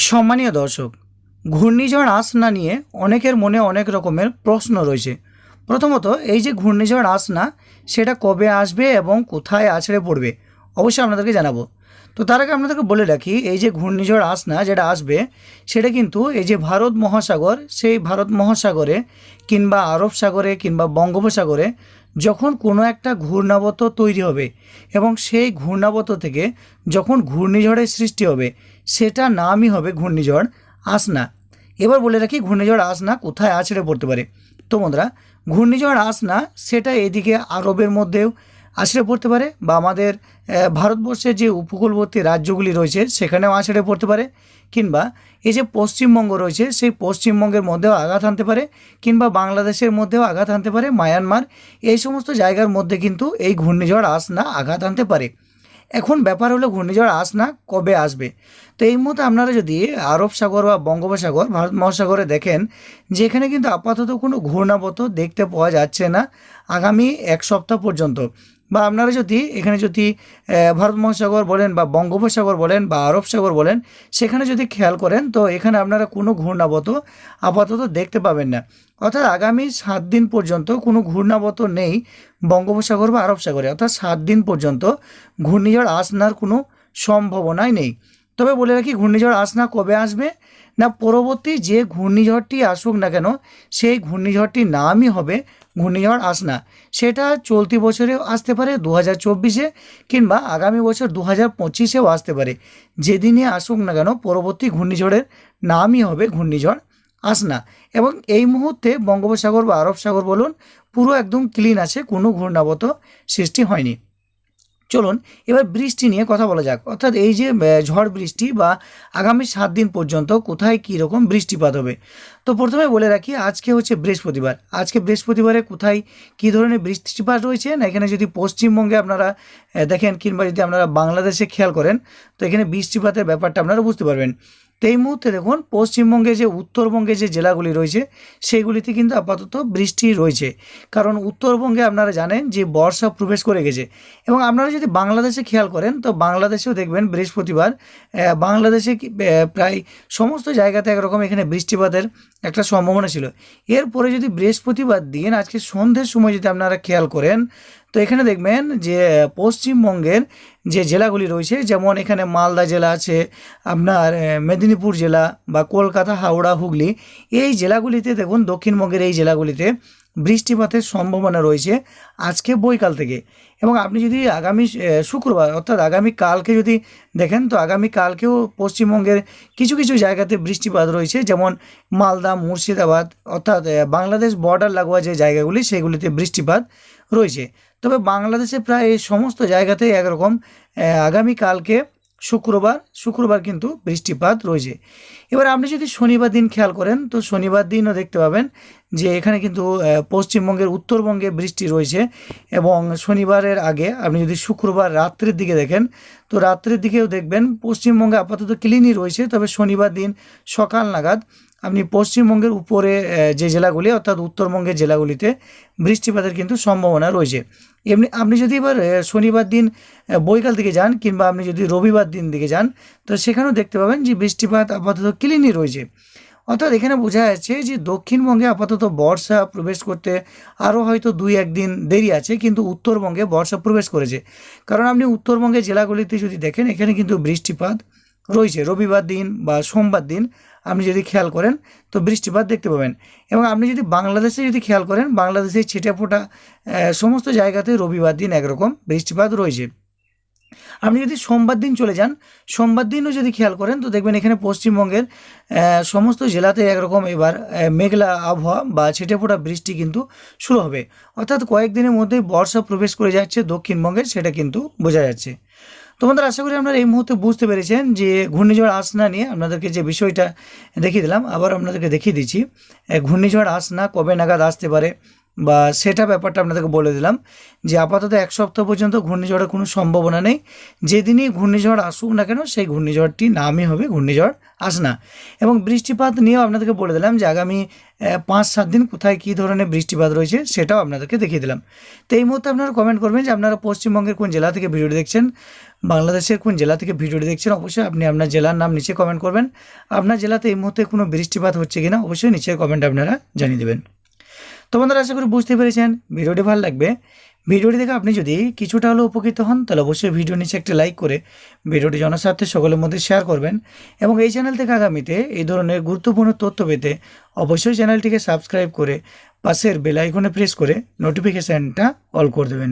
সম্মানীয় দর্শক, ঘূর্ণিঝড় আসনা নিয়ে অনেকের মনে অনেক রকমের প্রশ্ন রয়েছে। প্রথমত, এই যে ঘূর্ণিঝড় আসনা, সেটা কবে আসবে এবং কোথায় আছড়ে পড়বে অবশ্যই আপনাদেরকে জানাবো। তো তার আগে আপনাদেরকে বলে রাখি, এই যে ঘূর্ণিঝড় আসনা যেটা আসবে, সেটা কিন্তু এই যে ভারত মহাসাগর, সেই ভারত মহাসাগরে কিংবা আরব সাগরে কিংবা বঙ্গোপসাগরে যখন কোনো একটা ঘূর্ণাবর্ত তৈরি হবে এবং সেই ঘূর্ণাবর্ত থেকে যখন ঘূর্ণিঝড়ের সৃষ্টি হবে, সেটা নামই হবে ঘূর্ণিঝড় আসনা। এবার বলে রাখি ঘূর্ণিঝড় আসনা কোথায় আছড়ে পড়তে পারে। তো বন্ধুরা, ঘূর্ণিঝড় আসনা সেটা এদিকে আরবের মধ্যেও আছড়ে পড়তে পারে, বা আমাদের ভারতবর্ষের যে উপকূলবর্তী রাজ্যগুলি রয়েছে সেখানেও আছড়ে পড়তে পারে, কিংবা এই যে পশ্চিমবঙ্গ রয়েছে সেই পশ্চিমবঙ্গের মধ্যেও আঘাত আনতে পারে, কিংবা বাংলাদেশের মধ্যেও আঘাত আনতে পারে, মায়ানমার, এই সমস্ত জায়গার মধ্যে কিন্তু এই ঘূর্ণিঝড় আসনা আঘাত আনতে পারে। এখন ব্যাপার হলো ঘূর্ণিঝড় আসনা কবে আসবে। তো এই মুহূর্তে আপনারা যদি আরব সাগর বা বঙ্গোপসাগর, ভারত মহাসাগরে দেখেন, যেখানে কিন্তু আপাতত কোনো ঘূর্ণাবর্ত দেখতে পাওয়া যাচ্ছে না আগামী এক সপ্তাহ পর্যন্ত। বা আপনারা যদি এখানে যদি ভারত মহাসাগর বলেন বা বঙ্গোপসাগর বলেন বা আরব সাগর বলেন, সেখানে যদি খেয়াল করেন তো এখানে আপনারা কোনো ঘূর্ণাবর্ত আপাতত দেখতে পাবেন না। অর্থাৎ আগামী 7 দিন পর্যন্ত কোনো ঘূর্ণাবর্ত নেই বঙ্গোপসাগর বা আরব সাগরে, অর্থাৎ 7 দিন পর্যন্ত ঘূর্ণিঝড় আসনার কোনো সম্ভাবনাই নেই। তবে বলে রাখি, ঘূর্ণিঝড় আসনা কবে আসবে না, পরবর্তী যে ঘূর্ণিঝড়টি আসুক না কেন, সেই ঘূর্ণিঝড়টির নামই হবে ঘূর্ণিঝড় আসনা। সেটা চলতি বছরেও আসতে পারে 2024-এ, কিংবা আগামী বছর 2025-এও আসতে পারে। যেদিনই আসুক না কেন, পরবর্তী ঘূর্ণিঝড়ের নামই হবে ঘূর্ণিঝড় আসনা। এবং এই মুহূর্তে বঙ্গোপসাগর বা আরব সাগর বলুন, পুরো একদম ক্লিন আছে, কোনো ঘূর্ণাবর্ত সৃষ্টি হয়নি। চলুন এবার বৃষ্টি নিয়ে কথা বলা যাক। অর্থাৎ এই যে ঝড় বৃষ্টি বা আগামী 7 দিন পর্যন্ত কোথায় কী রকম বৃষ্টিপাত হবে। তো প্রথমে বলে রাখি, আজকে হচ্ছে বৃহস্পতিবার। আজকে বৃহস্পতিবারে কোথায় কী ধরনের বৃষ্টিপাত রয়েছে না, এখানে যদি পশ্চিমবঙ্গে আপনারা দেখেন, কিংবা যদি আপনারা বাংলাদেশে খেয়াল করেন, তো এখানে বৃষ্টিপাতের ব্যাপারটা আপনারা বুঝতে পারবেন। তো এই মুহূর্তে দেখুন, পশ্চিমবঙ্গে যে উত্তরবঙ্গে যে জেলাগুলি রয়েছে সেগুলিতে কিন্তু আপাতত বৃষ্টি রয়েছে, কারণ উত্তরবঙ্গে আপনারা জানেন যে বর্ষা প্রবেশ করে গেছে। এবং আপনারা যদি বাংলাদেশে খেয়াল করেন, তো বাংলাদেশেও দেখবেন বৃহস্পতিবার বাংলাদেশে প্রায় সমস্ত জায়গাতে একরকম এখানে বৃষ্টিপাতের একটা সম্ভাবনা ছিল। এরপরে যদি বৃহস্পতিবার দিন আজকে সন্ধ্যের সময় যদি আপনারা খেয়াল করেন, তো এখানে দেখবেন যে পশ্চিমবঙ্গের যে জেলাগুলি রয়েছে, যেমন এখানে মালদা জেলা আছে, আপনার মেদিনীপুর জেলা বা কলকাতা, হাওড়া, হুগলি, এই জেলাগুলিতে দেখুন, দক্ষিণবঙ্গের এই জেলাগুলিতে বৃষ্টিপাতের সম্ভাবনা রয়েছে আজকে বৈকাল থেকে। এবং আপনি যদি আগামী শুক্রবার অর্থাৎ আগামী কালকে যদি দেখেন, তো আগামী কালকেও পশ্চিমবঙ্গের কিছু কিছু জায়গাতে বৃষ্টিপাত রয়েছে, যেমন মালদা, মুর্শিদাবাদ, অর্থাৎ বাংলাদেশ বর্ডার লাগোয়া যে জায়গাগুলি সেগুলিতে বৃষ্টিপাত রয়েছে। তবে বাংলাদেশে প্রায় সমস্ত জায়গাতেই একরকম আগামী কালকে শুক্রবার কিন্তু বৃষ্টিপাত রয়েছে। এবার আপনি যদি শনিবার দিন খেয়াল করেন, তো শনিবার দিনও দেখতে পাবেন যে এখানে কিন্তু পশ্চিমবঙ্গের উত্তরবঙ্গে বৃষ্টি রয়েছে। এবং শনিবারের আগে আপনি যদি শুক্রবার রাত্রের দিকে দেখেন, তো রাত্রের দিকেও দেখবেন পশ্চিমবঙ্গে আপাতত ক্লিনই রয়েছে। তবে শনিবার দিন সকাল নাগাদ আপনি পশ্চিমবঙ্গের উপরে যে জেলাগুলি অর্থাৎ উত্তরবঙ্গের জেলাগুলিতে বৃষ্টিপাতের কিন্তু সম্ভাবনা রয়েছে। এমনি আপনি যদি এবার শনিবার দিন বৈকাল দিকে যান, কিংবা আপনি যদি রবিবার দিন দিকে যান, তো সেখানেও দেখতে পাবেন যে বৃষ্টিপাত আপাতত ক্লিনই রয়েছে। অর্থাৎ এখানে বোঝা যাচ্ছে যে দক্ষিণবঙ্গে আপাতত বর্ষা প্রবেশ করতে আরও হয়তো 2-1 দিন দেরি আছে, কিন্তু উত্তরবঙ্গে বর্ষা প্রবেশ করেছে। কারণ আপনি উত্তরবঙ্গের জেলাগুলিতে যদি দেখেন, এখানে কিন্তু বৃষ্টিপাত রয়েছে। রবিবার দিন বা সোমবার দিন আপনি যদি খেয়াল করেন, তো বৃষ্টিপাত দেখতে পাবেন। এবং আপনি যদি বাংলাদেশে যদি খেয়াল করেন, বাংলাদেশের ছিটেফোঁটা সমস্ত জায়গাতে রবিবার দিন একরকম বৃষ্টিপাত রয়েছে। আপনি যদি সোমবার দিন চলে যান, সোমবার দিনও যদি খেয়াল করেন, তো দেখবেন এখানে পশ্চিমবঙ্গের সমস্ত জেলাতে একরকম এবার মেঘলা আবহাওয়া বা ছিটেফোঁটা বৃষ্টি কিন্তু শুরু হবে। অর্থাৎ কয়েকদিনের মধ্যেই বর্ষা প্রবেশ করে যাচ্ছে দক্ষিণবঙ্গের, সেটা কিন্তু বোঝা যাচ্ছে। তোমাদের আশা করি আপনারা এই মুহূর্তে বুঝতে পেরেছেন যে ঘূর্ণিঝড় আসনা নিয়ে আপনাদেরকে যে বিষয়টা দেখিয়ে দিলাম, আবার আপনাদেরকে দেখিয়ে দিচ্ছি ঘূর্ণিঝড় আসনা কবে নাগাদ আসতে পারে, বা সেটা ব্যাপারটা আপনাদেরকে বলে দিলাম যে আপাতত 1 সপ্তাহ পর্যন্ত ঘূর্ণিঝড়ের কোনো সম্ভাবনা নেই। যেদিনই ঘূর্ণিঝড় আসুক না কেন সেই ঘূর্ণিঝড়টির নামই হবে ঘূর্ণিঝড় আসনা। এবং বৃষ্টিপাত নিয়েও আপনাদেরকে বলে দিলাম যে আগামী 5-7 দিন কোথায় কী ধরনের বৃষ্টিপাত রয়েছে সেটাও আপনাদেরকে দেখিয়ে দিলাম। তো এই মুহূর্তে আপনারা কমেন্ট করবেন যে আপনারা পশ্চিমবঙ্গের কোন জেলা থেকে ভিডিওটি দেখছেন, বাংলাদেশের কোন জেলা থেকে ভিডিওটি দেখছেন। অবশ্যই আপনি আপনার জেলার নাম নিচে কমেন্ট করবেন। আপনার জেলাতে এই মুহূর্তে কোনো বৃষ্টিপাত হচ্ছে কিনা অবশ্যই নিচে কমেন্টে আপনারা জানিয়ে দেবেন। তো বন্ধুরা, আশা করি বুঝতে পেরেছেন, ভিডিওটি ভালো লাগবে। ভিডিওটি দেখে আপনি যদি কিছুটা হলেও উপকৃত হন তাহলে অবশ্যই ভিডিও নিচে একটি লাইক করে ভিডিওটি জনস্বার্থে সকলের মধ্যে শেয়ার করবেন। এবং এই চ্যানেল থেকে আগামীতে এই ধরনের গুরুত্বপূর্ণ তথ্য পেতে অবশ্যই চ্যানেলটিকে সাবস্ক্রাইব করে পাশের বেল আইকনে প্রেস করে নোটিফিকেশানটা অল করে দেবেন।